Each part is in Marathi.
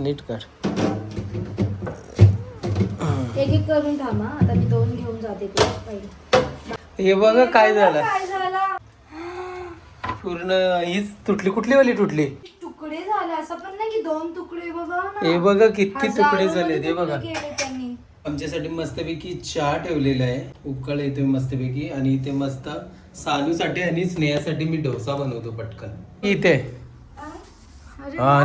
नीट कर. एक एक करून थांबा. आता मी 2 घेऊन जाते पहिले. हे बघा काय झालं. काय झाला? पूर्ण हीच तुटली. कुठली वाली तुटली? तुकडे झाले. असं पण नाही की 2 तुकडे बघा ना. हे बघा किती तुकडे झाले. ते बघा. त्यांनी आमच्यासाठी मस्तपैकी चहा ठेवलेला आहे. उकळ येतोय मस्तपैकी. आणि इथे मस्त सानूसाठी आणि स्नेहासाठी मी डोसा बनवतो पटकन. इथे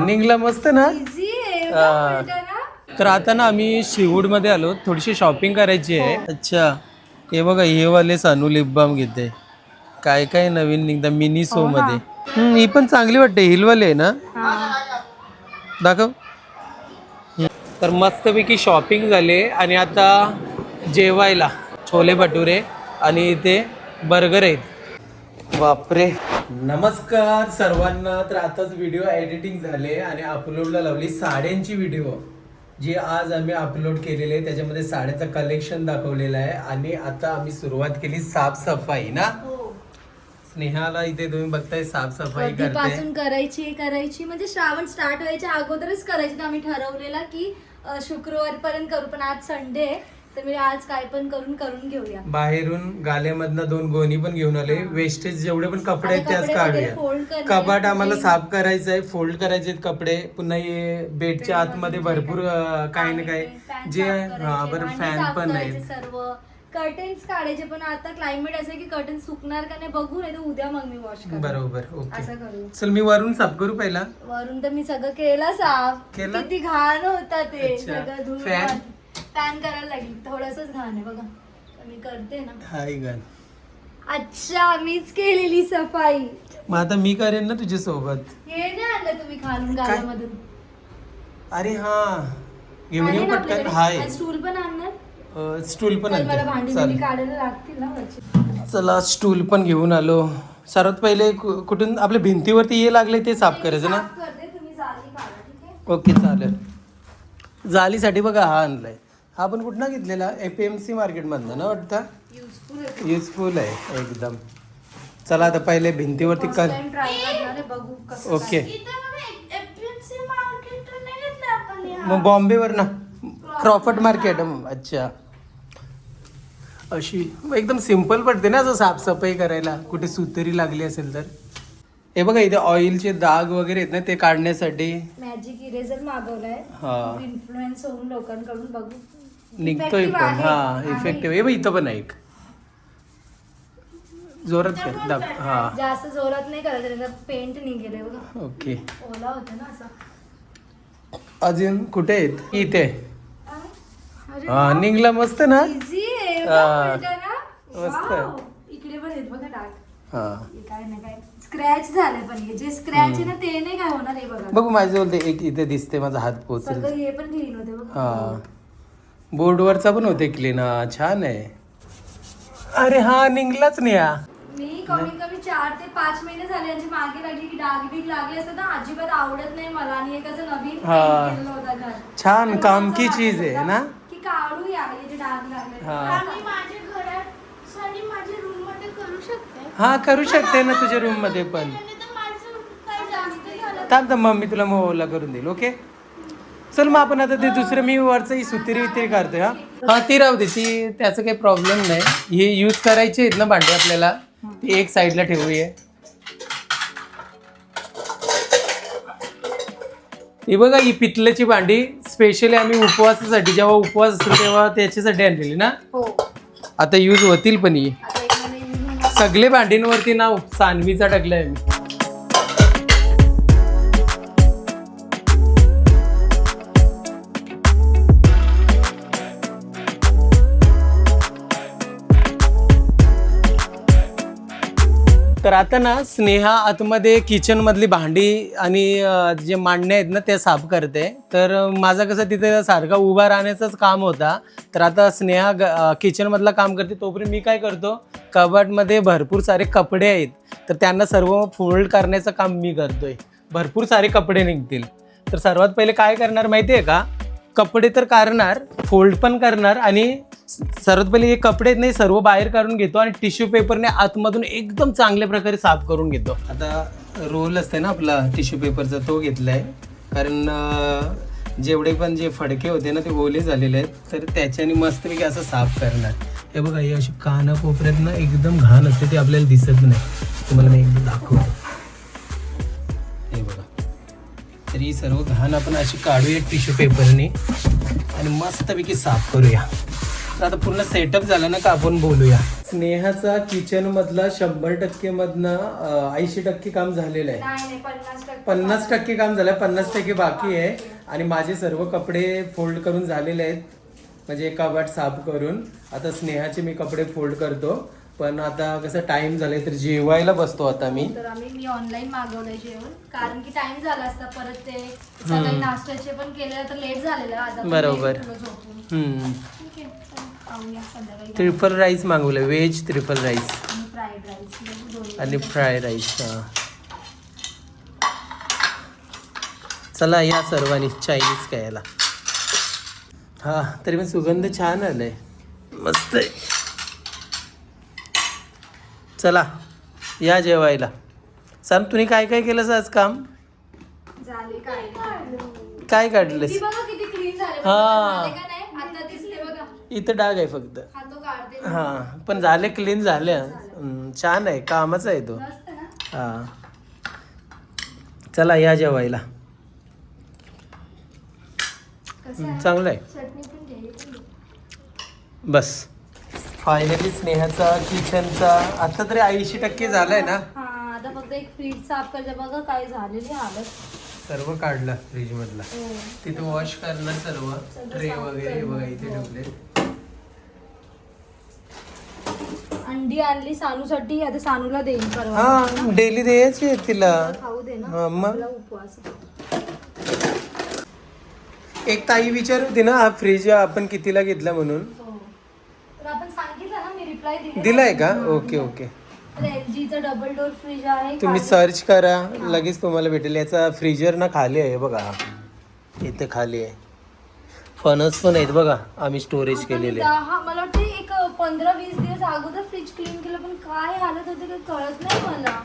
निघला मस्त ना. इझी आहे ना. तर आता ना आम्ही शिवूड मध्ये आलो. थोडीशी शॉपिंग करायची आहे. अच्छा हे बघा हे वाले सानू लिप बाम घेते. काय काय नवीन निघता मिनी सो मध्ये. ही पण चांगली वाटते. हिलवाले आहे ना. दाखव. तर मस्तपैकी शॉपिंग झाले आणि आता जेवायला छोले भटुरे आणि इथे बर्गर आहेत. बापरे. नमस्कार सर्वांना. तर आताच व्हिडिओ एडिटिंग झाले आणि अपलोडला लावली साड्यांची व्हिडिओ जी आज आम्ही अपलोड केलेली आहे. त्याच्यामध्ये साड्याचं कलेक्शन दाखवलेलं आहे आणि आता आम्ही सुरुवात केली साफसफाई ना. स्नेहाला इथे तुम्ही बघताय साफसफाई करते. पासून करायची म्हणजे श्रावण स्टार्ट व्हायच्या अगोदरच करायची. तर आम्ही ठरवलेला की शुक्रवार पर्यंत करू. पण आज संडे तर मी आज काय पण करून घेऊया. बाहेरून गाल्यामधनं 2 गोणी पण घेऊन आले. वेस्टेज जेवढे पण कपडे आहेत त्याच काढूया. कपाट आम्हाला साफ करायचं आहे. फोल्ड करायचे आहेत कपडे. पुन्हा हे बेडच्या आतमध्ये भरपूर काही ना काही जे बरं फॅन पण आहेत. सर्व कर्टन्स काढायचे. पण आता क्लायमेट असं आहे की कर्टन सुकणार का नाही बघू. नाही तर उद्या मग मी वॉश करेन. बरोबर. ओके असं करू. चल मी वरून साफ करू पहिला. वरून तर मी सगळं केलं साफ. किती घाण होता ते सगळं धुवून. फॅन करायला लागली. थोडंसंच घाण आहे बघा. तर मी करते ना. हाय गण. अच्छा मीच केलेली सफाई. मग आता मी करेन ना तुझ्या सोबत. हे नाही आणलं तुम्ही खालून गावामधून. अरे हा घेऊन येऊ पटकन. हाय स्टूल पण आणणार. स्टूल पण मला भांडी काढायला लागतील ना वरची. चला स्टूल पण घेऊन आलो. सर्वात पहिले कुठून आपल्या भिंतीवरती ये लागले ते साफ करायचं ना. ओके चालेल. जालीसाठी बघा हा आणलाय. हा पण कुठं घेतलेला APMC मार्केट मधनं ना वाटतं. युजफुल आहे एकदम. चला आता पहिले भिंतीवरती कर. ओके मग बॉम्बेवर ना क्रॉफर्ड मार्केट. अच्छा अशी एकदम सिंपल पडते ना असं साफसफाई करायला. कुठे सुतरी लागली असेल तर. हे बघा इथे ऑइलचे डाग वगैरे आहेत ना ते काढण्यासाठी मॅजिक इरेजर मागवलाय. इन्फ्लुएन्स होऊन लोकांकडून बघू निघतोय पण. हा इफेक्टिव्ह. हे बघ इथं पण एक जोरात कर. हा जास्त जोरात नाही करायचं. पेंट निघेल बघा. ओके ओला होता ना असा. अजून कुठे आहेत. इथे हा निघला मस्त ना. इझी आहे मस्त. इकडे पण आहेत बघा डाग. हा काय नाही काय स्क्रॅच झाले. पण हे जे स्क्रॅच आहे ना ते नाही काय होणार. हे बघा बघू माझे बोलते एक इथे दिसते माझा हात पोहोचेल. सगळं हे पण क्लीन होते बघा. हा बोर्डवरचा पण होते क्लीन. हा छान आहे. अरे हा निघलाच नाही. हा मी कमीत कमी 4 ते 5 महिने झाले यांची मागे लागली की डाग बिग लागले असतात ना. अजिबात आवडत नाही मला. आणि हे कसं नवीन केलेलं होता घर. छान काम की चीज आहे ना. की काढूया हे जे डाग लागले. आम्ही माझ्या घरात साडी माझ्या रूम मध्ये करू शकते. हा करू शकते ना तुझ्या रूम मध्ये पण. थांब थांब मम्मी तुला मोहला करून देईल. ओके चल मग आपण आता ते दुसरं मी वरचं सुतरी वितरी करतोय. हा ती राहू दे. ती त्याचं काही प्रॉब्लेम नाही. हे यूज करायचे आहेत ना भांडे आपल्याला. ती एक साईडला ठेवूया. ही बघा ही पितलेची भांडी स्पेशली आम्ही उपवासासाठी जेव्हा उपवास असेल तेव्हा त्याच्यासाठी आणलेली ना. आता यूज होतील पण ही सगळे भांडींवरती नाव सानवीचा टाकलाय मी. तर आता ना स्नेहा आतमध्ये किचन मधली भांडी आणि जे मांडणे आहेत ना ते साफ करते. तर माझा कसं तिथे सारखा उभा राहण्याचंच काम होता. तर आता स्नेहा किचन मधलं काम करते. तोपर्यंत मी काय करतो कबाटमध्ये भरपूर सारे कपडे आहेत तर त्यांना सर्व फोल्ड करण्याचं काम मी करतोय. भरपूर सारे कपडे निघतील. तर सर्वात पहिले काय करणार माहिती आहे का. कपडे तर करणार फोल्ड पण करणार आणि सर्वात पहिले हे कपडे नाही सर्व बाहेर काढून घेतो आणि टिश्यू पेपरने आतमधून एकदम चांगल्या प्रकारे साफ करून घेतो. आता रोल असते ना आपला टिश्यू पेपरचा तो घेतलाय कारण जेवढे पण जे फडके होते ना ते ओले झालेले आहेत तर त्याच्याने मस्तपैकी असं साफ करणार. हे बघा ही अशी कानाकोपऱ्यात ना एकदम घाण असते, ते आपल्याला दिसत नाही. तुम्हाला मी एकदा दाखवतो. हे बघा, तर ही सर्व घाण आपण अशी काढूया टिश्यू पेपरने आणि मस्तपैकी साफ करूया. तर आता पूर्ण सेटअप झाला ना का आपण बोलूया. स्नेहाचा किचन मधला 100% मधनं 80% काम झालेलं आहे. नाही 50%. 50% काम झालं, 50% बाकी आहे. आणि माझे सर्व कपडे फोल्ड करून झालेले आहेत, म्हणजे कपाट साफ करून. आता स्नेहाचे मी कपडे फोल्ड करतो. पण आता कसं टाइम झालाय तर जेवायला बसतो आता मी. तर मी ऑनलाईन मागवलंय जेवण, कारण की टाइम झाला असता. परत ते सकाळी नाश्त्याचे पण केले तर लेट झालेलं. आज आपण बरोबर. late उठलो झोपून. ठीक आहे, चला, खाऊया संध्याकाळी. ट्रिपल राईस मागवलं, व्हेज ट्रिपल राईस आणि फ्राईड राईस दोन्ही. आणि फ्राय राईस. चला या सर्वांनी चायनीज खायला. हा तरी पण सुगंध छान आलाय, मस्त आहे. चला या जेवायला. सांग तुम्ही काय काय केलं आज काम? झाले काय काढलंस? ती बघा किती क्लीन झाले. हा. झाले का नाही? आता दिसते बघा. इथं डाग आहे फक्त. हा तो काढते. हा पण झाले, क्लीन झाले. छान आहे, कामाचा आहे तो. मस्त ना. हा चला या जेवायला. कसं आहे? चांगलं आहे. चटणी पण घे. बस फायनली स्नेहाचा किचनचा आता तरी 80% झालाय ना. हा आता फक्त एक फ्रीज साफ करायचं. बघा काय झालेली हालत. सर्व काढलं फ्रीज मधला. हो. तिथे वॉश करणार सर्व ट्रे वगैरे बघा इथे ठेवले. अंडी आणली सानूसाठी, आता सानूला देईन परवा. हा डेली द्यायची तिला. खाऊ दे ना. हा, मग आपला उपवास. एक ताई विचार होती ना हा फ्रीज आपण कितीला घेतला म्हणून. हो. तर आपण सांगितलं ना, मी रिप्लाय दिलाय का? Okay okay. LG चा डबल डोर फ्रीज आहे. तुम्ही सर्च करा लगेच तुम्हाला भेटेल. याचा फ्रीजर ना खाली आहे बघा, इथे खाली आहे. फणस पण आहेत बघा, आम्ही स्टोरेज केलेले. मला वाटतं एक 15-20 दिवस अगोदर फ्रीज क्लीन केलं, पण काय हालत होते काही कळत नाही मला.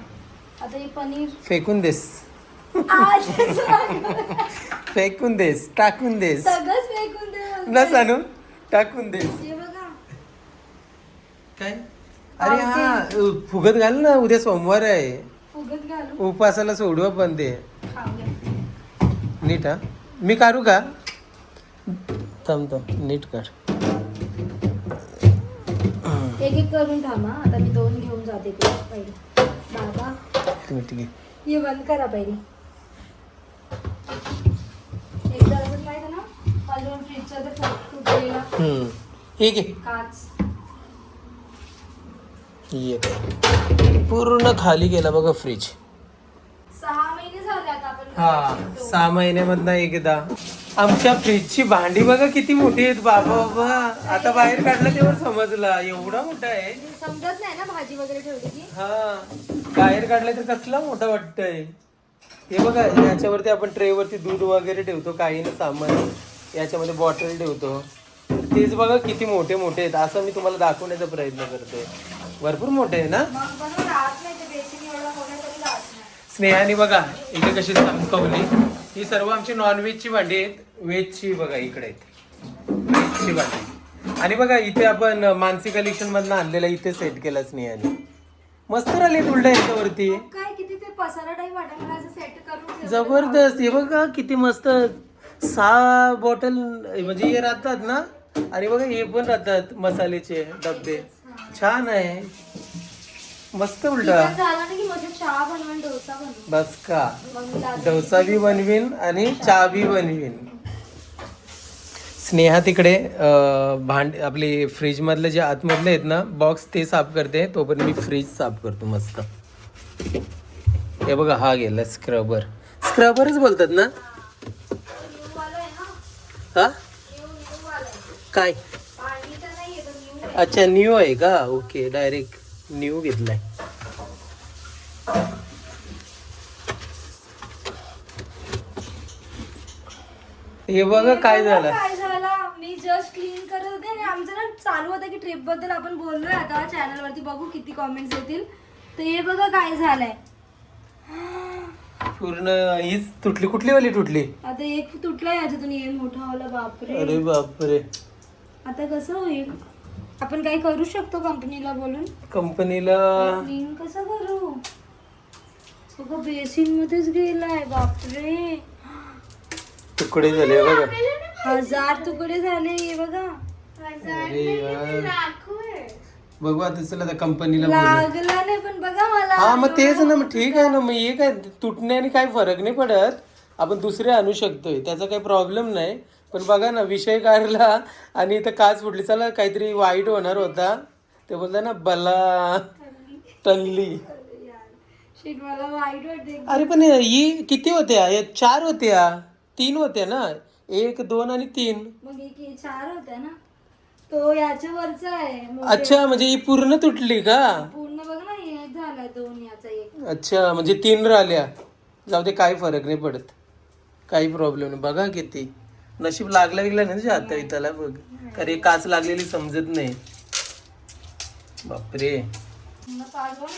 आता हे पनीर फेकून देस, आज फेकून देस, टाकून देस सगळंच फेकून दे ना सानू, टाकून देस. हे बघा काय? अरे हा फुगत घाल ना, उद्या सोमवार आहे. फुगत घालू. उपासाला सोडू पण ते खाऊया. नीट. हा मी काढू का? थांब नीट कर. एक एक करून थांबा. आता मी 2 घेऊन जाते पहिले. बाबा ठीक आहे. हे बंद करा पहिले. एकदा असं काय ना अजून फ्रीजचा ते फुटलेला ठीक आहे. काच. ये पूर्ण खाली गेला बघा फ्रीज. 6 महिने झाले आता आपण. हा 6 महिन्यामधनं एकदा. आमच्या फ्रीजची भांडी बघा किती मोठी आहेत बाबा बाबा. आता बाहेर काढलं तेव्हा समजला एवढा मोठा आहे. समजत नाही ना भाजी वगैरे ठेवली की. हा बाहेर काढलं तर कसला मोठा वाटतंय. हे बघा याच्यावरती आपण ट्रेवरती दूध वगैरे ठेवतो, काही ना सामान याच्यामध्ये बॉटल ठेवतो. तेच बघा किती मोठे मोठे आहेत. असं मी तुम्हाला दाखवण्याचा प्रयत्न करतोय. भरपूर मोठे आहे ना. मग बघा राहत नाही ते बेसिन एवढा मोठा तरी राहत नाही. स्नेहाने बघा इथे कशी चमकवली. ही सर्व आमची नॉनव्हेजची भांडी आहेत. व्हेजची बघा इकडे आहेत व्हेजची भांडी. आणि बघा इथे आपण मानसी कलेक्शन मधनं आणलेला इथे सेट केला स्नेहाने. मस्त राहिले उलटा याच्यावरती. काय किती ते पसारा टाईप वाटत मला असं सेट करून ठेवलं. जबरदस्त. हे बघा किती मस्त 6 बॉटल म्हणजे हे राहतात ना. आणि बघा हे पण राहतात मसाल्याचे डब्बे. छान आहे, मस्त उलटा. इथं झालं ना की म्हणजे चहा बनवून डोसा बनवून बस का मग मी लाजते. डोसा बी बनवीन आणि चहा बी बनवीन. स्नेहा तिकडे आपली फ्रीज मधले जे आतमधले आहेत ना बॉक्स ते साफ करते, तोपर्यंत मी फ्रीज साफ करतो मस्त. हे बघा हा गेला स्क्रबर. स्क्रबरच बोलतात ना. न्यू वाला आहे ना. हा न्यू वाला आहे. काय? पाणी तर नाही येत न्यू. अच्छा न्यू आहे का? ओके डायरेक्ट न्यू घेतलाय. हे बघा काय झालं. काय झालं, मी जस्ट क्लीन करत होते आणि आमचं ना चालू होतं की ट्रिप बद्दल आपण बोललोय. आता चॅनल वरती बघू किती कॉमेंट्स येतील. तर हे बघा काय झालंय. पूर्ण हीच तुटली. कुठली वाली तुटली? आता एक तुटला याच्यातून ये मोठा वाला. बापरे. अरे बापरे. आता कसं होईल? आपण काय करू शकतो कंपनीला बोलून? कंपनीला क्लीन कसं करू? सगळं बेसिन मध्येच गेलाय. बापरे. तुकडे झाले बघा. 1000 तुकडे झाले हे बघा. अरे यार. बघू आता चला आता कंपनीला बोलू. लागला नाही पण बघा मला. हा मग तेच ना. मग ठीक आहे ना. मग हे काय तुटण्याने काही फरक नाही पडत. आपण दुसरे आणू शकतोय, त्याचा काही प्रॉब्लेम नाही. पण बघा ना, विषय काढला आणि इथं काच फुटली. चला काहीतरी वाईट होणार होता, ते बोलता ना बला टल्ली. शिट मला वाईट वाटते. अरे पण ही किती होत्या? 4 होत्या, 3 होत्या ना. 1, 2 आणि 3. मग एक 4 होत्या ना. तो याच्या वरचा आहे. अच्छा म्हणजे ही पूर्ण तुटली का? पूर्ण बघ ना, हे झाला 2 याचा 1. अच्छा म्हणजे 3 राहिल्या. जाऊ दे, काही फरक नाही पडत, काही प्रॉब्लेम नाही. बघा किती नशीब लागला विकला नाही आता इथला बघ. अरे काच लागलेली समजत नाही. बापरे.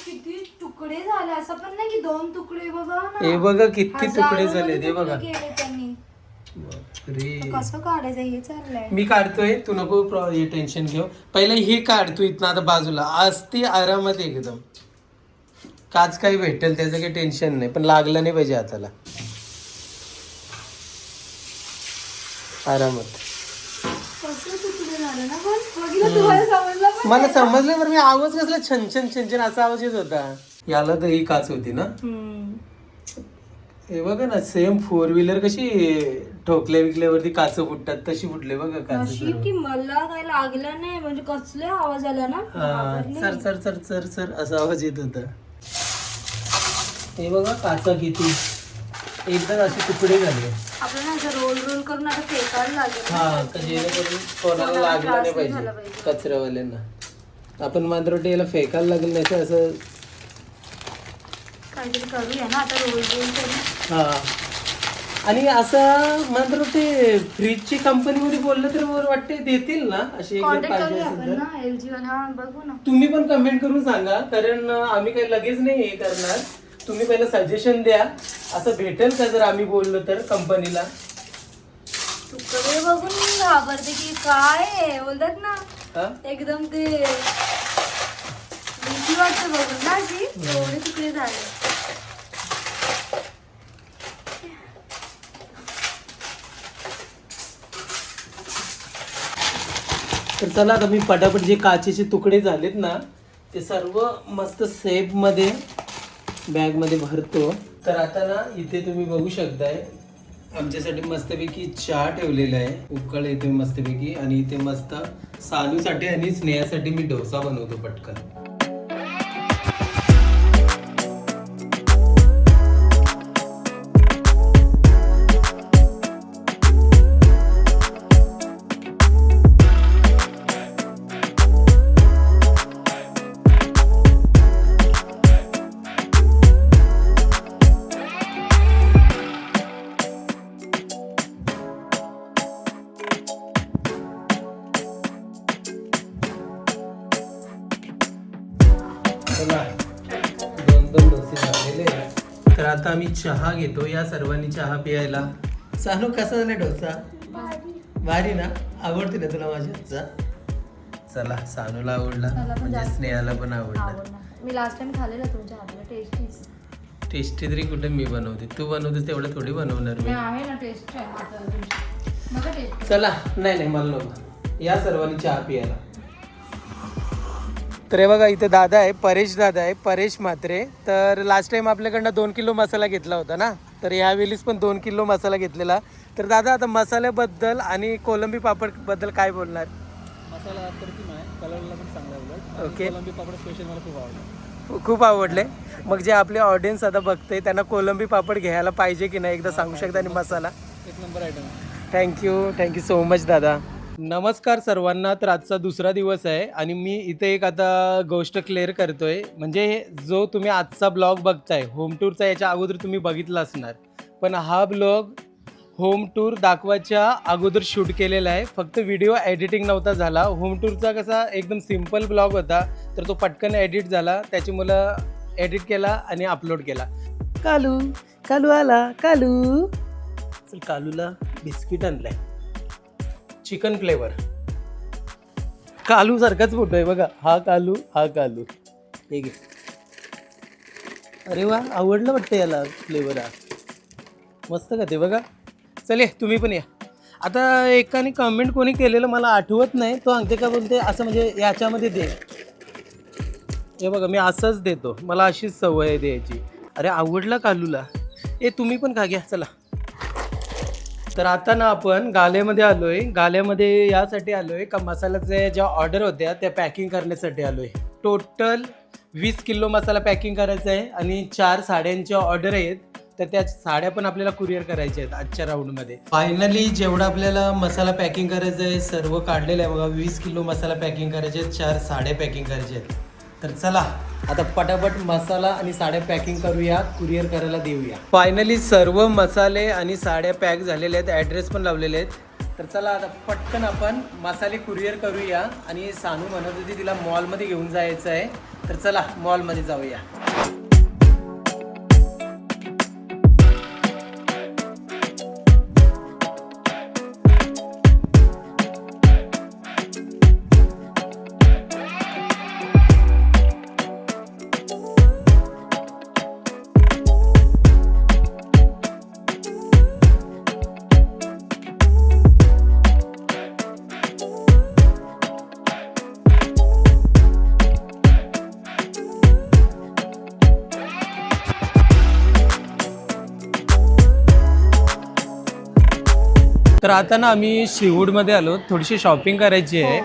किती तुकडे झाले. असं पण नाही की 2 तुकडे. बघा ना, हे बघा किती तुकडे झाले ते बघा. केले त्यांनी. बापरे. कसं काढायचं हे चाललंय. मी काढतोय, तू नको हे टेन्शन घेऊ. पहिलं हे काढ तू इथनं आता बाजूला. आज ती आरामात एकदम. काच काही भेटेल त्याचं काही टेन्शन नाही, पण लागलं नाही पाहिजे हाताला. आरामात. कसं तुकडे झालं ना. पण बघितलं, तुम्हाला समजलं पण? मला समजलं, पण मी आवाज कसला छन छन छन छन असा आवाज येत होता. याला तर ही काच होती ना. हे बघा ना, सेम 4 व्हीलर कशी ठोकल्या विकल्यावरती काच फुटतात तशी फुटले बघा काच. नशीब की मला काय लागलं नाही. म्हणजे कसले आवाज आला ना. चर चर चर चर चर असा आवाज येत होता. हे बघा काचा किती एकदम असे तुकडे झाले. आपल्याला असं रोल रोल करून आता फेकायला लागेल. हा, तर जेणेकरून कोणाला लागलं नाही पाहिजे कचऱ्यावाल्यांना. आपण मांजरोटे याला फेकायला लागेल नाही तर असं काहीतरी करूया ना आता. रोल रोल करून. हा. आणि असं मांजरोटे फ्रीजची कंपनीमध्ये बोललं तर मला वाटते देतील ना अशी एकदम कॉन्टॅक्ट पाहिजे करूया असेल आपण तर. ना LG वाला. हा बघू ना. तुम्ही पण कमेंट करून सांगा, कारण आम्ही काही लगेच नाही हे करणार. तुम्ही पहिलं सजेशन द्या, असं भेटेल का जर आम्ही बोललो तर कंपनीला. तुकडे बघून मी घाबरते की काय आहे. बोलतात ना हा? एकदम ते भीती वाटते बघून ना अशी. एवढे तुकडे झाले. तर चला आता मी पटापट जे काचेचे तुकडे झालेत ना ते सर्व मस्त सेफ मध्ये बॅग मध्ये भरतो. तर आता ना इथे तुम्ही बघू शकताय आमच्यासाठी मस्तपैकी चहा ठेवलेला आहे, उकळ येते मस्तपैकी. आणि इथे मस्त सानूसाठी आणि स्नेहासाठी मी डोसा बनवतो पटकन. दोन डोसे झालेले आहेत. तर आता आम्ही चहा घेतो. या सर्वांनी चहा प्यायला. सानू कसा झाला डोसा? भारी ना? आवडते ना तुला माझ्या हातचा? चला, सानूला आवडला म्हणजे स्नेहाला पण आवडला. मी लास्ट टाइम खाल्लेला तुमच्या हाताला. टेस्टीच. टेस्टी तरी कुठे मी बनवते, तू बनवते तेवढं थोडी बनवणार मी. आहे ना टेस्ट आहे. चला, नाही मला नको. या सर्वांनी चहा प्यायला. तर हे बघा इथे दादा आहे, परेश दादा आहे, परेश म्हात्रे. तर लास्ट टाइम आपल्याकडनं 2 किलो मसाला घेतला होता ना, तर यावेळीच पण 2 किलो मसाला घेतलेला. तर दादा आता मसाल्याबद्दल आणि कोलंबी पापडबद्दल काय बोलणार? मसाला अप्रतिम आहे, कलरला पण चांगला आहे. ओके. कोलंबी पापड स्पेशल मला खूप आवडलं. खूप आवडले. मग जे आपले ऑडियन्स आता बघते त्यांना कोलंबी पापड घ्यायला पाहिजे की नाही एकदा सांगू शकता? आणि मसाला 1 number item. Thank you so much दादा. नमस्कार सर्वांना. तर आजचा दुसरा दिवस आहे आणि मी इथे एक आता गोष्ट क्लिअर करतोय. म्हणजे जो तुम्ही आजचा ब्लॉग बघताय होम टूरचा, याच्या अगोदर तुम्ही बघितला असणार, पण हा ब्लॉग होम टूर दाखवायच्या अगोदर शूट केलेला आहे. फक्त व्हिडिओ एडिटिंग नव्हता झाला. होम टूरचा कसा एकदम सिम्पल ब्लॉग होता, तर तो पटकन एडिट झाला. त्याची मुलं एडिट केला आणि अपलोड केला. कालू कालू आला कालू. चल कालूला बिस्किट आणलाय चिकन फ्लेवर. कालू सारखाच फोटो आहे बघा. हा कालू हा कालू. हे घे. अरे वा आवडलं वाटतं याला फ्लेवर. हा मस्त का ते बघा. चल ये तुम्ही पण या. आता एकाने कमेंट कोणी केलेलं मला आठवत नाही. तो सांगते का बोलते असं म्हणजे याच्यामध्ये दे. हे बघा मी असंच देतो. मला अशीच सवय आहे द्यायची. अरे आवडला कालूला. ए तुम्ही पण खा घ्या चला. तर आता ना आपण गाल्यामध्ये आलोय. गाल्यामध्ये यासाठी आलोय का मसाल्याच्या ज्या ऑर्डर होत्या त्या पॅकिंग करण्यासाठी आलोय. टोटल 20 किलो मसाला पॅकिंग करायचा आहे आणि 4 साड्यांच्या ऑर्डर आहेत. तर त्या साड्या पण आपल्याला कुरिअर करायच्या आहेत आजच्या राऊंडमध्ये. फायनली जेवढा आपल्याला मसाला पॅकिंग करायचं आहे सर्व काढलेलं आहे बघा. 20 किलो मसाला पॅकिंग करायचे आहेत. 4 साड्या पॅकिंग करायच्या आहेत. तर चला आता पटापट मसाला आणि साड्या पॅकिंग करूया. कुरिअर करायला देऊया. फायनली सर्व मसाले आणि साड्या पॅक झालेले आहेत. ॲड्रेस पण लावलेले आहेत. तर चला आता पटकन आपण मसाले कुरिअर करूया. आणि सानू म्हणत होती तिला मॉलमध्ये घेऊन जायचं आहे. तर चला मॉलमध्ये जाऊया. तर आता ना आम्ही शिवूडमध्ये आलो. थोडीशी शॉपिंग करायची आहे.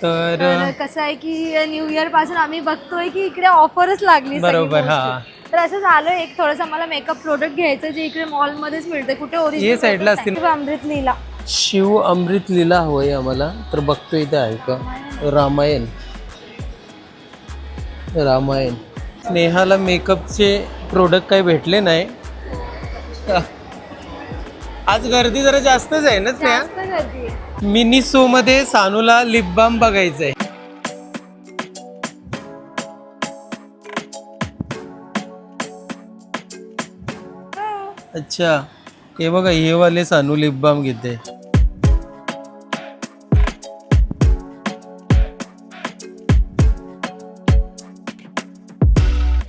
तर तर कसं आहे की न्यू इयर पासून आम्ही बघतोय की इकडे ऑफरच लागली बरोबर, सगळी हा. गोष्टी. तर असं झालं एक थोडंसं मला मेकअप प्रोडक्ट घ्यायचं जे इकडे मॉलमध्येच मिळते. कुठे हे साईडला असतील. ओरिजिनल अमृत लीला. शिव अमृत लीला हवंय आम्हाला. तर बघतो इथं आहे का रामायण. रामायण. स्नेहाला मेकअपचे प्रोडक्ट काही भेटले नाही. आज गर्दी जरा जास्तच आहे ना स्नेहा. जास्त गर्दी आहे. मिनी सो मध्ये सानूला लिप बाम बघायचंय. अच्छा हे बघा हे वाले सानू लिप बाम घेते.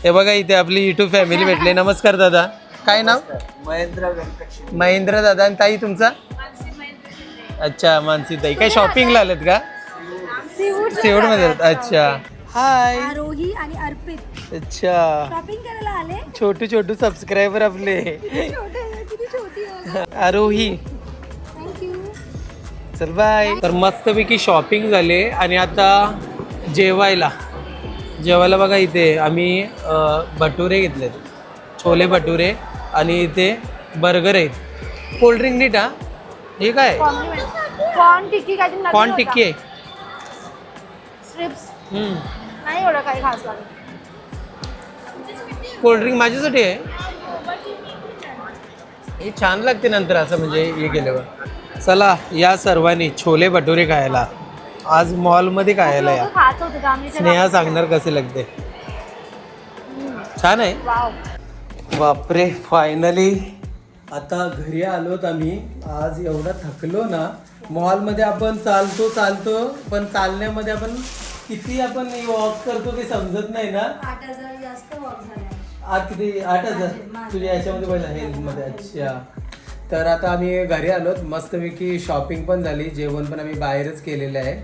हे बघा इथे आपली युट्यूब फॅमिली भेटले. नमस्कार दादा. काय नाव? महेंद्र दादा. आणि ताई तुमचा? अच्छा मानसी ताई. काय शॉपिंगला आलेत का? सिवूड मध्ये. अच्छा हाय. आरोही आणि अर्पित अच्छा शॉपिंग करायला आले. छोटू छोटू सबस्क्रायबर आपले. किती छोटी आहे. आरोही. थँक्यू. चल बाय. तर मस्तपैकी शॉपिंग झाले आणि आता जेवायला बघा इथे आम्ही भटुरे घेतलेत. छोले भटुरे आणि इथे बर्गर आहेत. कोल्ड्रिंक नीट. हा हे काय? कॉर्न टिक्की काय नवीन कॉर्न होता. टिक्की आहे. स्ट्रिप्स नाही एवढं काही खास लागत. कोल्ड्रिंक माझ्यासाठी आहे. हे छान लागते नंतर असं म्हणजे हे केल्यावर. चला या सर्वांनी छोले भटुरे खायला. आज मॉलमध्ये खायला या. लोकं खात होते तर आम्ही त्याला- स्नेहा सांगणार कसे लागते. छान आहे. वाव. बापरे फायनली आता घरी आलोत आम्ही. आज एवढा थकलो ना. मॉलमध्ये आपण चालतो पण चालण्यामध्ये आपण किती आपण वॉक करतो ते समजत नाही ना. 8,000 जास्त वॉक झाले. आज किती? 8,000 तुझ्या याच्यामध्ये पहिला हेल्थमध्ये. अच्छा तर आता आम्ही घरी आलोत. मस्तपैकी शॉपिंग पण झाली. जेवण पण आम्ही बाहेरच केलेलं आहे.